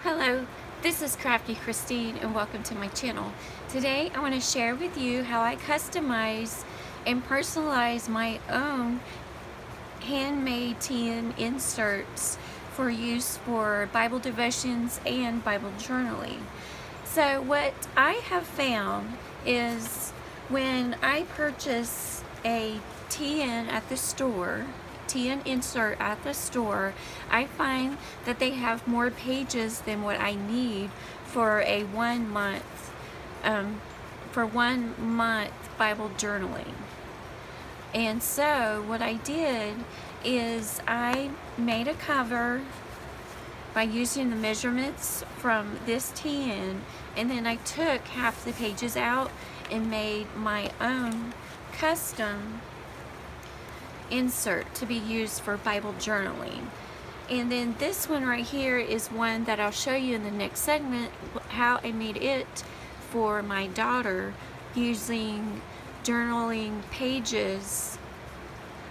Hello, this is Crafty Christine and welcome to my channel. Today I want to share with you how I customize and personalize my own handmade tin inserts for use for Bible devotions and Bible journaling. So what I have found is when I purchase a tin at the store, tin insert at the store, I find that they have more pages than what I need for a 1 month Bible journaling. And so what I did is I made a cover by using the measurements from this tin, and then I took half the pages out and made my own custom insert to be used for Bible journaling. And then this one right here is one that I'll show you in the next segment how I made it for my daughter using journaling pages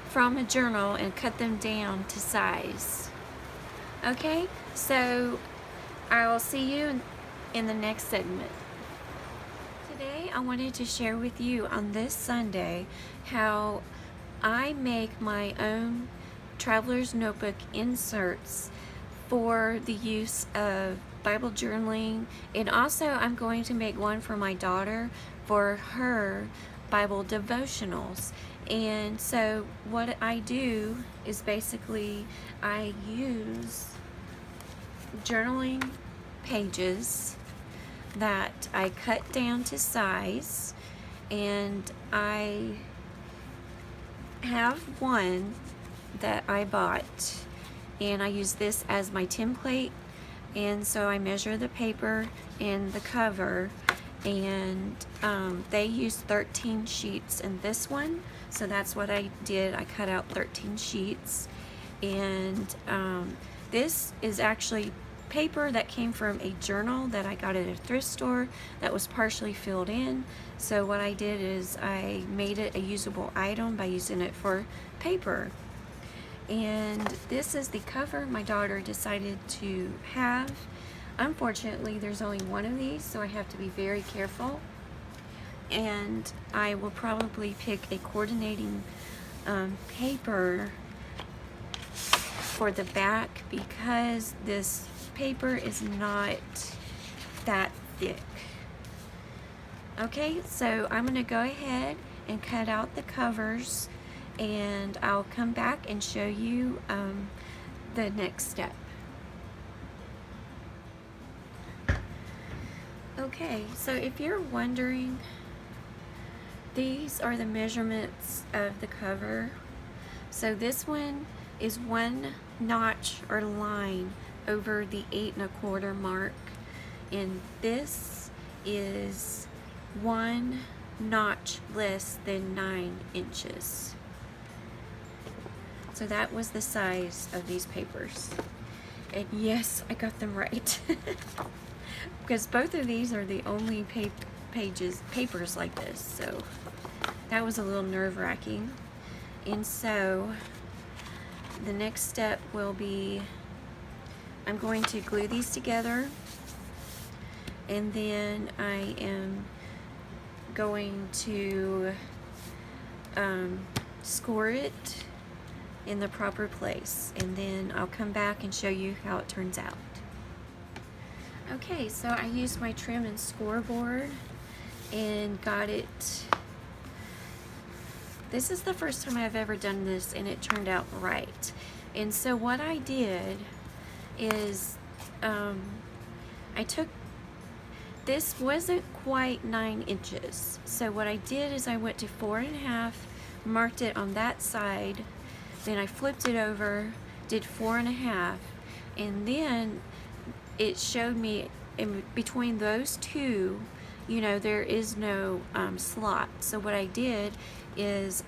from a journal and cut them down to size. Okay, so I will see you in the next segment. Today I wanted to share with you on this Sunday how I make my own traveler's notebook inserts for the use of Bible journaling, and also I'm going to make one for my daughter for her Bible devotionals. And so what I do is basically I use journaling pages that I cut down to size, and I have one that I bought, and I use this as my template. And so I measure the paper and the cover, and they use 13 sheets in this one, so that's what I did. I cut out 13 sheets, and this is actually paper that came from a journal that I got at a thrift store that was partially filled in. So what I did is I made it a usable item by using it for paper. And this is the cover my daughter decided to have. Unfortunately, there's only one of these, so I have to be very careful. And I will probably pick a coordinating paper for the back, because this paper is not that thick. Okay, so I'm going to go ahead and cut out the covers, and I'll come back and show you the next step. Okay, so if you're wondering, these are the measurements of the cover. So this one is 1 notch or line over the 8 1/4 mark, and this is 1 notch less than 9 inches. So that was the size of these papers. And yes, I got them right. Because both of these are the only papers like this, so that was a little nerve-wracking. And so the next step will be I'm going to glue these together, and then I am going to score it in the proper place, and then I'll come back and show you how it turns out. Okay, so I used my trim and scoreboard and got it. This is the first time I've ever done this, and it turned out right. And so what I did is I took, this wasn't quite 9 inches. So what I did is I went to 4 1/2, marked it on that side, then I flipped it over, did 4 1/2, and then it showed me in between those two, you know, there is no slot. So what I did is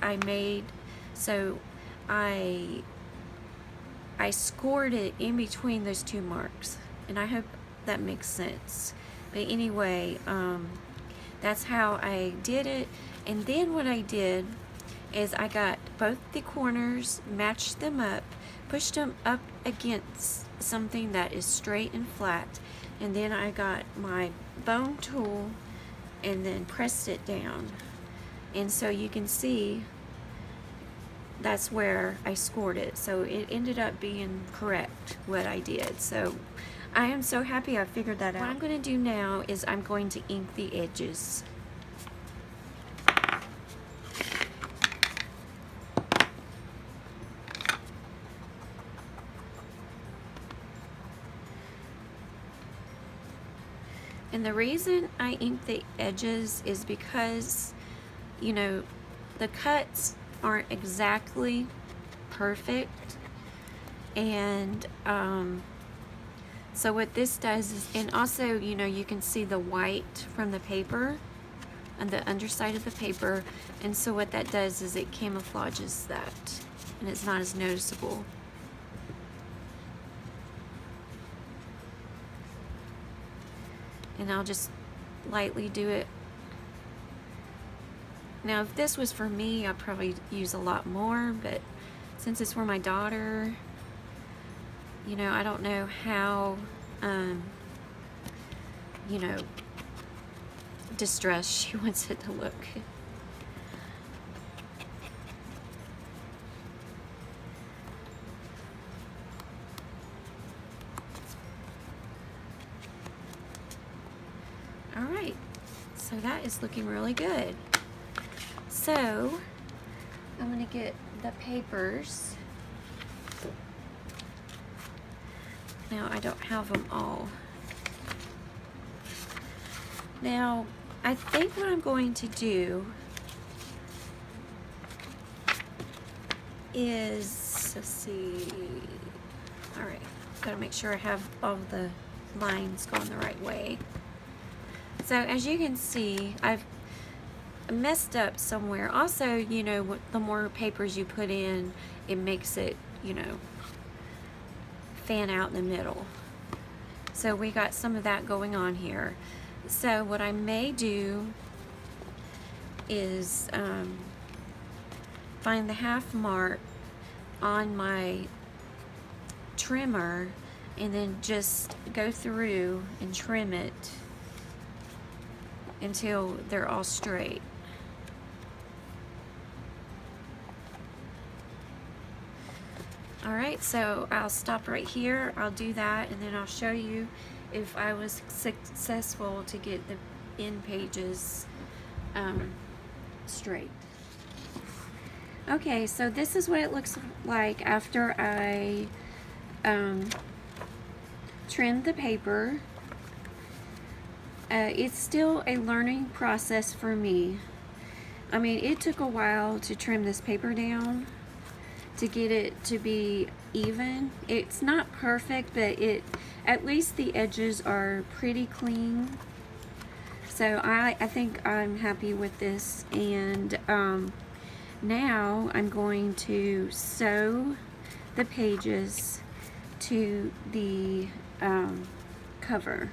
I scored it in between those two marks, and I hope that makes sense. But anyway, that's how I did it. And then what I did is I got both the corners, matched them up, pushed them up against something that is straight and flat, and then I got my bone tool and then pressed it down. And so you can see that's where I scored it. So it ended up being correct what I did. So I am so happy I figured that out. What I'm going to do now is I'm going to ink the edges. And the reason I ink the edges is because, you know, the cuts aren't exactly perfect. And so what this does is, and also, you know, you can see the white from the paper on the underside of the paper. And so what that does is it camouflages that, and it's not as noticeable. And I'll just lightly do it. Now, if this was for me, I'd probably use a lot more, but since it's for my daughter, you know, I don't know how, you know, distressed she wants it to look. All right, so that is looking really good. So I'm gonna get the papers. Now I don't have them all. Now I think what I'm going to do is, let's see, all right, gotta make sure I have all the lines going the right way. So as you can see, I've messed up somewhere. Also, you know, the more papers you put in, it makes it, you know, fan out in the middle. So we got some of that going on here. So what I may do is find the half mark on my trimmer and then just go through and trim it until they're all straight. All right, so I'll stop right here. I'll do that, and then I'll show you if I was successful to get the end pages straight. Okay, so this is what it looks like after I trimmed the paper. It's still a learning process for me. I mean, it took a while to trim this paper down to get it to be even. It's not perfect, but at least the edges are pretty clean. So I think I'm happy with this. And now I'm going to sew the pages to the cover.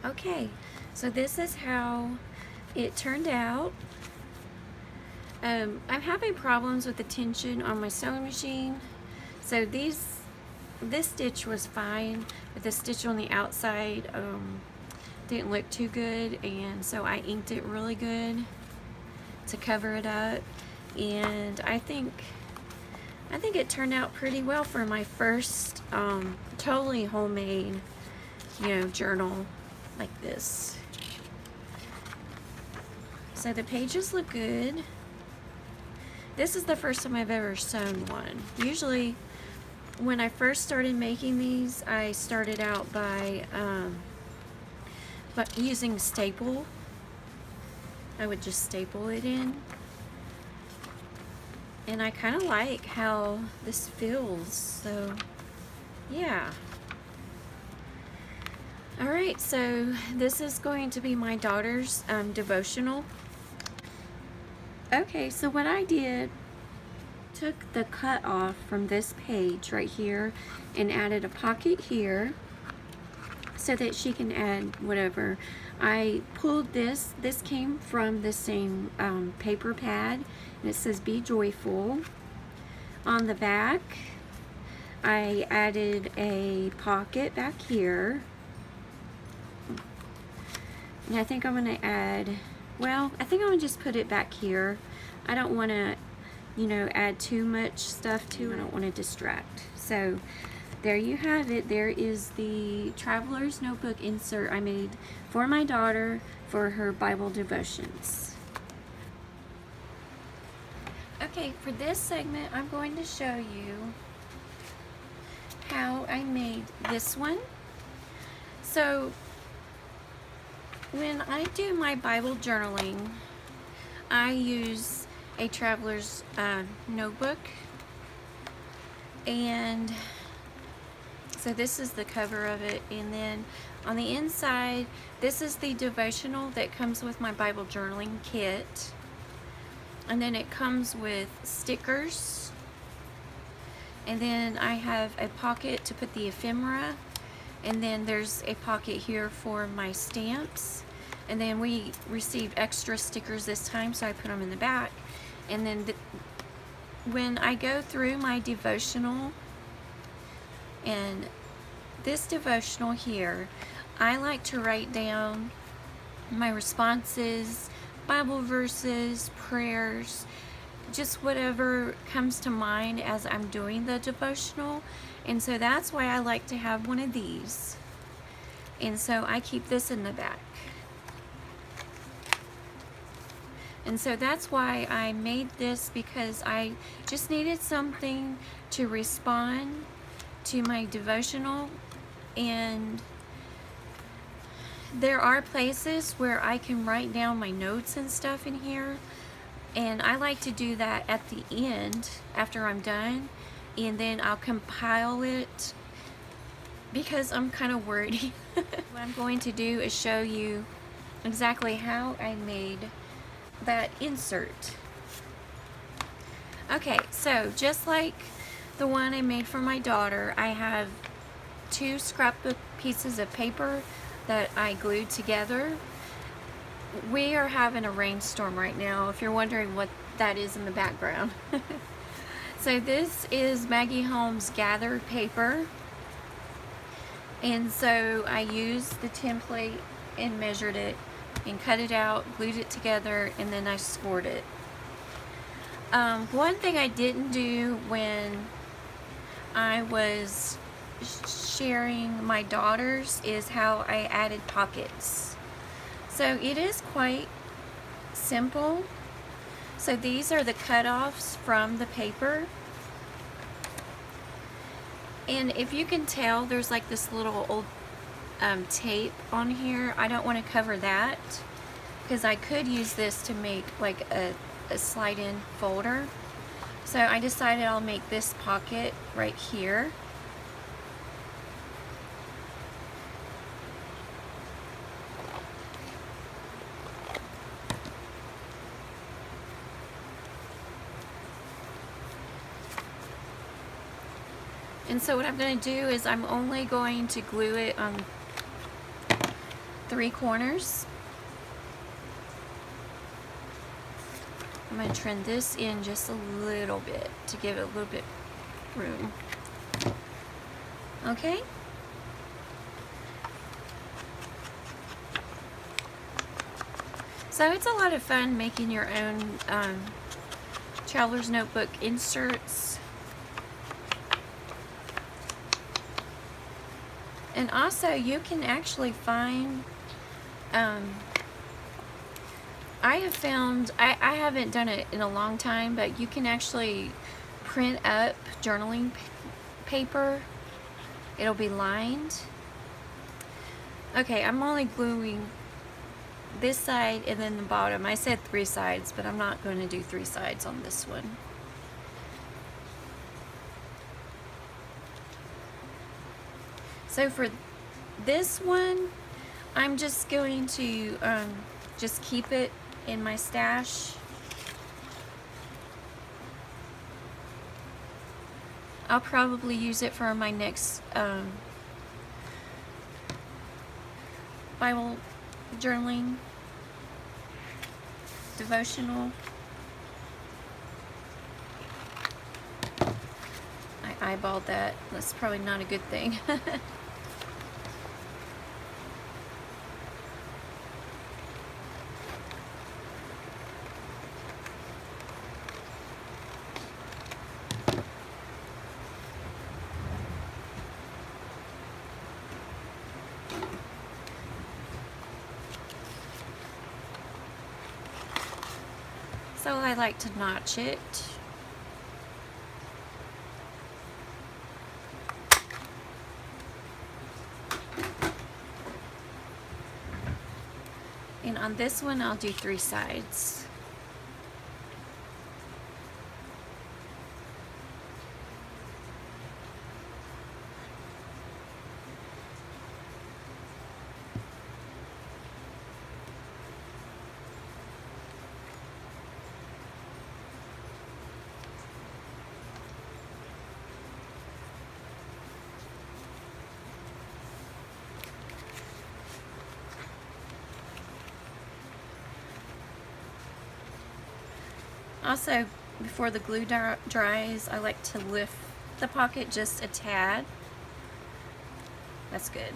Okay, so this is how it turned out. I'm having problems with the tension on my sewing machine. So this stitch was fine, but the stitch on the outside didn't look too good, and so I inked it really good to cover it up. And I think it turned out pretty well for my first totally homemade, you know, journal like this. So the pages look good. This is the first time I've ever sewn one. Usually when I first started making these, I started out by using staple. I would just staple it in. And I kind of like how this feels, so yeah. Alright, so this is going to be my daughter's devotional. Okay, so what I did, took the cut off from this page right here and added a pocket here so that she can add whatever I pulled this. This came from the same paper pad, and it says "Be Joyful." On the back, I added a pocket back here. And I think I'm going to add, well, I think I'm going to just put it back here. I don't want to, you know, add too much stuff to it. I don't want to distract. So there you have it. There is the Traveler's Notebook insert I made for my daughter for her Bible devotions. Okay, for this segment, I'm going to show you how I made this one. So when I do my Bible journaling, I use a Traveler's notebook, and so this is the cover of it, and then on the inside, this is the devotional that comes with my Bible journaling kit. And then it comes with stickers, and then I have a pocket to put the ephemera, and then there's a pocket here for my stamps, and then we received extra stickers this time, so I put them in the back. And then when I go through my devotional, and this devotional here, I like to write down my responses, Bible verses, prayers, just whatever comes to mind as I'm doing the devotional. And so that's why I like to have one of these. And so I keep this in the back. And so that's why I made this, because I just needed something to respond to my devotional. And there are places where I can write down my notes and stuff in here, and I like to do that at the end after I'm done, and then I'll compile it because I'm kind of wordy. What I'm going to do is show you exactly how I made that insert. Okay, so just like the one I made for my daughter, I have 2 scrapbook pieces of paper that I glued together. We are having a rainstorm right now, if you're wondering what that is in the background. So this is Maggie Holmes gathered paper, and so I used the template and measured it and cut it out, glued it together, and then I scored it. One thing I didn't do when I was sharing my daughter's is how I added pockets. So it is quite simple. So these are the cutoffs from the paper, and if you can tell, there's like this little old tape on here. I don't want to cover that because I could use this to make like a slide-in folder. So I decided I'll make this pocket right here. And so what I'm going to do is I'm only going to glue it on 3 corners. I'm going to trim this in just a little bit to give it a little bit room. Okay? So it's a lot of fun making your own Traveler's Notebook inserts. And also you can actually find, I have found, I haven't done it in a long time, but you can actually print up journaling paper. It'll be lined. Okay, I'm only gluing this side and then the bottom. I said 3 sides, but I'm not going to do 3 sides on this one. So for this one, I'm just going to just keep it in my stash. I'll probably use it for my next Bible journaling devotional. I eyeballed that. That's probably not a good thing. So I like to notch it. And on this one, I'll do 3 sides. Also, before the glue dries, I like to lift the pocket just a tad. That's good.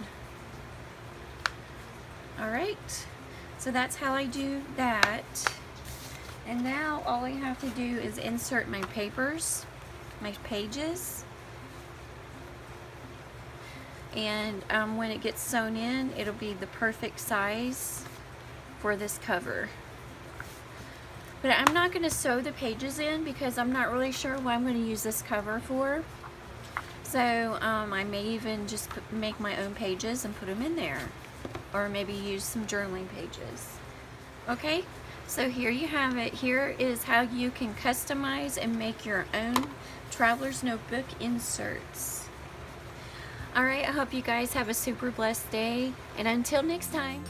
Alright, so that's how I do that. And now all I have to do is insert my papers, my pages. And when it gets sewn in, it'll be the perfect size for this cover. But I'm not going to sew the pages in because I'm not really sure what I'm going to use this cover for. So I may even just make my own pages and put them in there. Or maybe use some journaling pages. Okay, so here you have it. Here is how you can customize and make your own Traveler's Notebook inserts. Alright, I hope you guys have a super blessed day. And until next time.